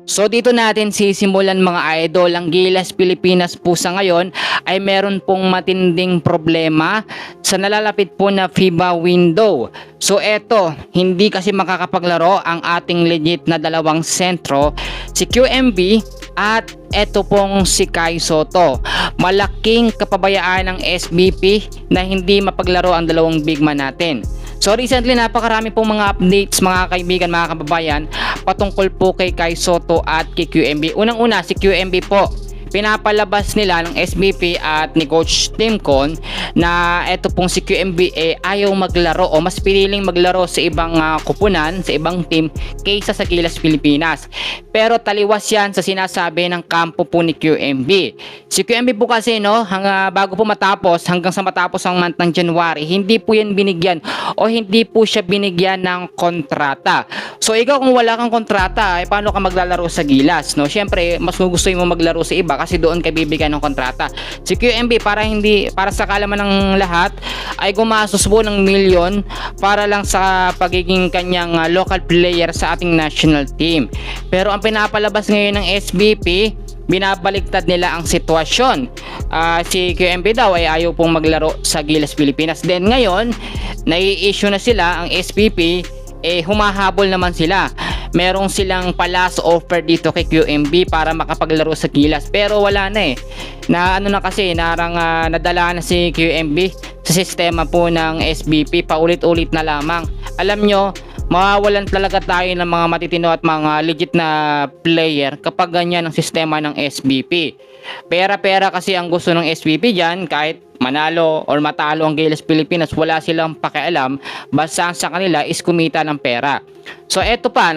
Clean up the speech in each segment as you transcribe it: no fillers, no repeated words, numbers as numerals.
So dito natin sisimulan mga idol, ang Gilas Pilipinas po sa ngayon ay meron pong matinding problema sa nalalapit po na FIBA window. So eto, hindi kasi makakapaglaro ang ating legit na dalawang sentro, si QMB at eto pong si Kai Sotto. Malaking kapabayaan ng SBP na hindi mapaglaro ang dalawang big man natin. So recently napakarami pong mga updates mga kaibigan, mga kababayan patungkol po kay Kai Sotto at kay QMB. Unang-una si QMB po, pinapalabas nila ng SBP at ni Coach Timcon na eto pong si QMB ayaw maglaro o mas piniling maglaro sa ibang kupunan, sa ibang team kaysa sa Gilas Pilipinas. Pero taliwas yan sa sinasabi ng kampo po ni QMB. Si QMB po kasi bago po matapos, hanggang sa matapos ang month ng January, hindi po yan binigyan o hindi po siya binigyan ng kontrata. So ikaw kung wala kang kontrata, paano ka maglalaro sa Gilas? No? Siyempre, mas gugustuhin mo maglaro sa iba kasi doon ka bibigyan ng kontrata. Si QMB para sa kalaman ng lahat ay gumastos po ng milyon para lang sa pagiging kanyang local player sa ating national team. Pero ang pinapalabas ngayon ng SBP, binabaligtad nila ang sitwasyon. Si QMB daw ay ayaw pong maglaro sa Gilas Pilipinas. Then ngayon, nai-issue na sila ang SBP, humahabol naman sila. Merong silang palas offer dito kay QMB para makapaglaro sa Gilas, pero wala na nadala na si QMB sa sistema po ng SBP, paulit-ulit na lamang. Alam nyo, mawawalan talaga tayo ng mga matitino at mga legit na player kapag ganyan ang sistema ng SBP. Pera-pera kasi ang gusto ng SBP dyan, kahit manalo or matalo ang Gilas Pilipinas, wala silang pakialam, basta sa kanila is kumita ng pera. So eto pa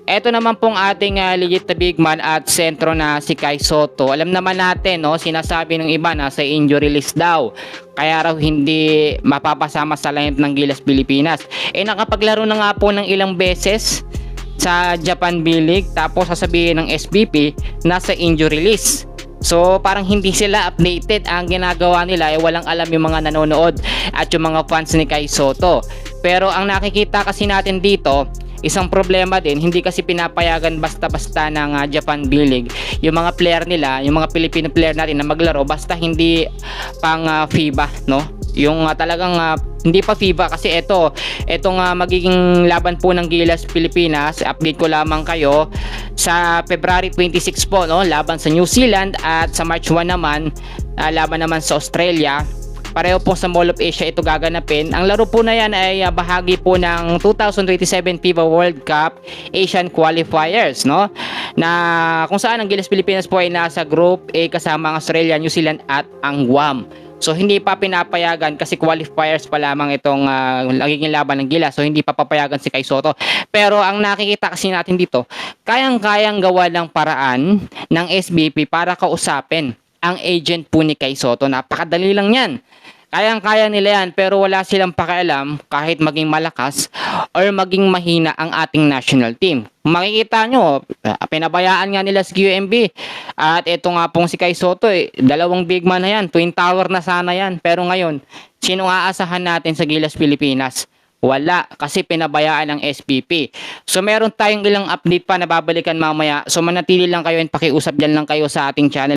eto naman pong ating legit na big man at sentro na si Kai Sotto. Alam naman natin sinasabi ng iba na sa injury list daw, kaya raw hindi mapapasama sa lineup ng Gilas Pilipinas. Nakapaglaro na nga po ng ilang beses sa Japan B-League, tapos sasabihin ng SBP nasa injury list. So parang hindi sila updated. Ang ginagawa nila ay walang alam yung mga nanonood at yung mga fans ni Kai Sotto. Pero ang nakikita kasi natin dito, isang problema din, hindi kasi pinapayagan basta-basta ng Japan B-League yung mga player nila, yung mga Filipino player natin na maglaro basta hindi pang FIBA, yung talagang hindi pa FIBA. Kasi etong magiging laban po ng Gilas Pilipinas, update ko lamang kayo, sa February 26 po, laban sa New Zealand, at sa March 1 naman, laban naman sa Australia. Pareho po sa Mall of Asia ito gaganapin. Ang laro po na yan ay bahagi po ng 2027 FIBA World Cup Asian Qualifiers, na kung saan ang Gilas Pilipinas po ay nasa Group A kasama ang Australia, New Zealand at ang Guam. So hindi pa pinapayagan kasi qualifiers pa lamang itong nagiging laban ng Gilas. So hindi pa papayagan si Kai Sotto. Pero ang nakikita kasi natin dito, kayang-kayang gawa ng paraan ng SBP para kausapin ang agent po ni Kai Sotto. Napakadali lang yan. Kayang-kaya nila yan, pero wala silang pakialam kahit maging malakas or maging mahina ang ating national team. Makikita nyo, pinabayaan nga nila si QMB. At ito nga pong si Kai Sotto, dalawang big man na yan, twin tower na sana yan. Pero ngayon, sino aasahan natin sa Gilas Pilipinas? Wala, kasi pinabayaan ng SPP. So meron tayong ilang update pa na babalikan mamaya. So manatili lang kayo and pakiusap dyan lang kayo sa ating channel.